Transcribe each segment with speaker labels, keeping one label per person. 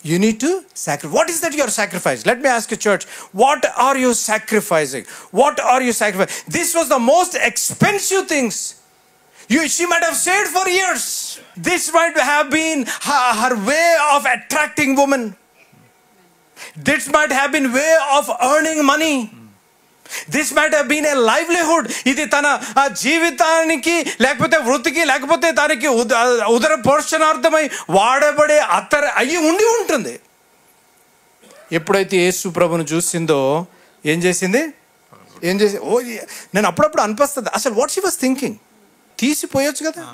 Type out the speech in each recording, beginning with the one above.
Speaker 1: You need to sacrifice. What is that you are sacrificing? Let me ask you, church. What are you sacrificing? What are you sacrificing? This was the most expensive things. She might have saved for years. This might have been her way of attracting women. This might have been way of earning money. This might have been a livelihood. ఇది తన జీవితానికి లేకపోతే వృత్తికి లేకపోతే తనకి ఉదర పోషణార్థమై వాడబడే అయ్యి ఉంటుంది. ఎప్పుడైతే యేసు ప్రభును చూసిందో ఏం చేసి నేను అప్పుడప్పుడు అనిపిస్తుంది, అసలు వాట్ షీ వాస్ థింకింగ్. తీసిపోయొచ్చు కదా,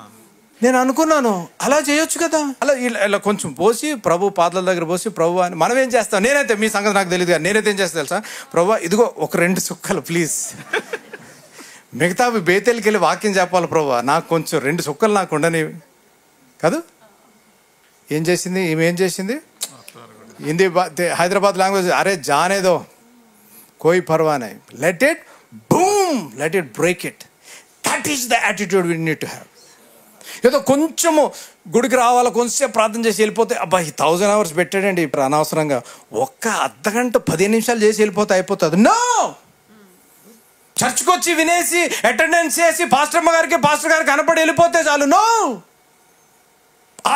Speaker 1: నేను అనుకున్నాను అలా చేయొచ్చు కదా, అలా ఇలా కొంచెం పోసి ప్రభు పాదాల దగ్గర పోసి, ప్రభు అని మనం ఏం చేస్తాం, నేనైతే మీ సంగతి నాకు తెలియదు కానీ నేనైతే ఏం చేస్తా తెలుసా, ప్రభు ఇదిగో ఒక 2 సుక్కలు ప్లీజ్, మిగతా బేతేలికి వెళ్ళి వాక్యం చెప్పాలి ప్రభు, నాకు కొంచెం 2 సుక్కలు నాకు ఉండని కాదు. ఏం చేసింది ఈమె, ఏం చేసింది, హిందీ హైదరాబాద్ లాంగ్వేజ్, అరే జానేదో కోయి పర్వానే, let it boom, let it break it. That is the attitude we need to have. ఏదో కొంచెము గుడికి రావాలా, కొంచెం ప్రార్థన చేసి వెళ్ళిపోతే, అబ్బా ఈ 1000 hours పెట్టాడండి ఇప్పుడు అనవసరంగా, ఒక్క అర్ధగంట 15 నిమిషాలు చేసి వెళ్ళిపోతే అయిపోతుంది. నో, చర్చ్కి వచ్చి వినేసి అటెండెన్స్ చేసి పాస్టర్ గారికి కనపడి వెళ్ళిపోతే చాలు. నో,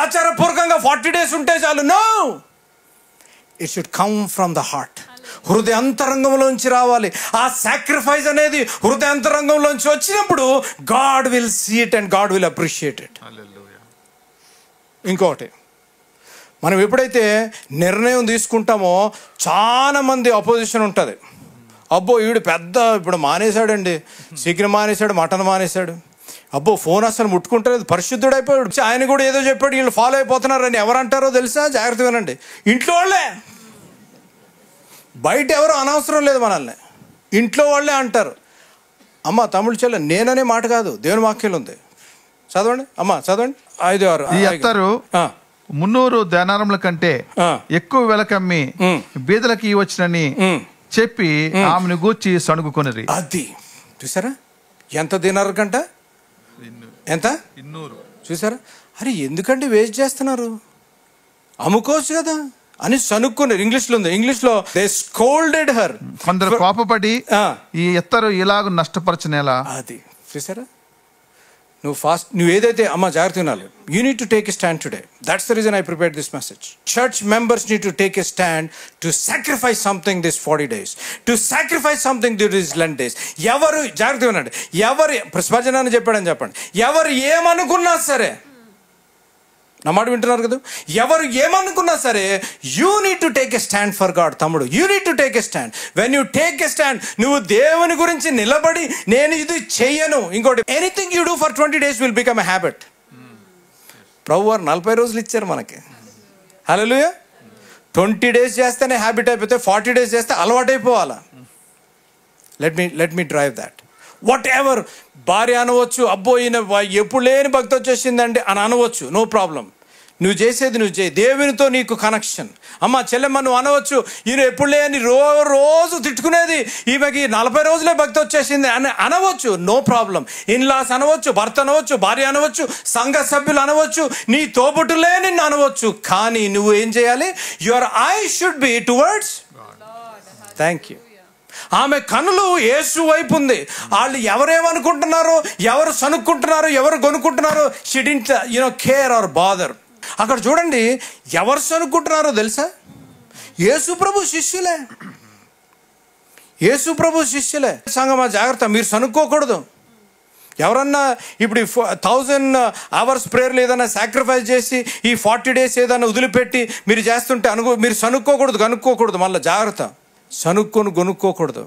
Speaker 1: ఆచారపూర్వకంగా 40 days ఉంటే చాలు. No, it should come from the heart. హృదయాంతరంగంలోంచి రావాలి. ఆ సాక్రిఫైస్ అనేది హృదయాంతరంగంలోంచి వచ్చినప్పుడు God will see it and God will appreciate it. ఇంకొకటి, మనం ఎప్పుడైతే నిర్ణయం తీసుకుంటామో చాలా మంది అపోజిషన్ ఉంటుంది. అబ్బో వీడు పెద్ద ఇప్పుడు మానేశాడండి, చికెన్ మానేశాడు, మటన్ మానేశాడు, అబ్బో ఫోన్ అసలు ముట్టుకుంటలేదు, పరిశుద్ధుడు అయిపోయాడు, ఆయన కూడా ఏదో చెప్పాడు, వీళ్ళు ఫాలో అయిపోతున్నారని ఎవరంటారో తెలుసా? జాగ్రత్తగా వినండి. ఇంట్లో వాళ్ళే, బయట ఎవరు అనవసరం లేదు మనల్ని, ఇంట్లో వాళ్ళే అంటారు. అమ్మ తమ్ముడు చెల్లె నేననే మాట కాదు, దేవుని వాక్యంలో ఉంది, చదవండి అమ్మ చదవండి. 5-6
Speaker 2: ఈ అత్తరు 300 దేనారముల కంటే ఎక్కువ వెలకమ్మి బీదలకి ఇవ్వచ్చునని చెప్పి ఆమెను గూర్చి సణుగుకొనిరి.
Speaker 1: అది చూసారా, ఎంత దినారు కంట, ఎంత
Speaker 2: 200.
Speaker 1: చూసారా, అరే ఎందుకంటే వేస్ట్ చేస్తున్నారు, అమ్ముకోవచ్చు కదా అని సనుక్కున్నారు. ఇంగ్లీష్లో ఉంది, ఇంగ్లీష్లో దే స్కోల్డెడ్ హర్.
Speaker 2: కొందరు కోపపడి ఈ ఎత్తరు ఇలాగ నష్టపరచనేలా.
Speaker 1: అది చూసారా, నువ్వు ఏదైతే అమ్మ జాగ్రత్త వినాలి. You need to take a stand today. That's the reason I prepared this message. Church members need to take a stand to sacrifice something this 40 days, to sacrifice something this Lent days. ఎవరు జాగ్రత్త వినండి, ఎవరు ప్రశ్వజనాన్ని చెప్పాడని చెప్పండి, ఎవరు ఏమనుకున్నా సరే, నా మాట వింటున్నారు కదా, ఎవరు ఏమనుకున్నా సరే you need to take a stand for God. తమ్ముడు, you need to take a stand. When you take a stand, నువ్వు దేవుని గురించి నిలబడి నేను ఇది చెయ్యను. ఇంకోటి, anything you do for 20 days will become a habit. ప్రభు వారు 40 రోజులు ఇచ్చారు మనకి. హల్లెలూయా. 20 days చేస్తేనే హ్యాబిట్ అయిపోతే 40 days చేస్తే అలవాటైపోవాలా. Let me drive that. Whatever, భార్య అనవచ్చు, అబ్బో ఈయన ఎప్పుడు లేని భక్తి వచ్చేసిందండి అని అనవచ్చు, నో ప్రాబ్లం. నువ్వు చేసేది నువ్వు చేయి, దేవునితో నీకు కనెక్షన్. అమ్మ చెల్లెమ్మ నువ్వు అనవచ్చు, ఈయన ఎప్పుడు లేని రోజు తిట్టుకునేది, ఈమెకి 40 రోజులే భక్తి వచ్చేసింది అని అనవచ్చు, నో ప్రాబ్లం. ఇన్లాస్ అనవచ్చు, భర్త అనవచ్చు, భార్య అనవచ్చు, సంఘ సభ్యులు అనవచ్చు, నీ తోబుట్టులే నిన్ను అనవచ్చు. కానీ నువ్వు ఏం చేయాలి? Your I should be towards. Thank you. ఆమె కనులు యేసు వైపు ఉంది. వాళ్ళు ఎవరేమనుకుంటున్నారో, ఎవరు సనుక్కుంటున్నారో, ఎవరు కొనుక్కుంటున్నారో, she didn't care or bother. అక్కడ చూడండి, ఎవరు సనుక్కుంటున్నారో తెలుసా? యేసు ప్రభు శిష్యులే, యేసు ప్రభు శిష్యులే. సంగమా జాగ్రత్త, మీరు సనుక్కోకూడదు. ఎవరన్నా ఇప్పుడు 1000 hours ప్రేయర్లు ఏదైనా సాక్రిఫైస్ చేసి ఈ 40 days ఏదైనా వదిలిపెట్టి మీరు చేస్తుంటే మీరు సనుక్కోకూడదు, కనుక్కోకూడదు. మళ్ళీ జాగ్రత్త, సనుక్కొని కొనుక్కోకూడదు.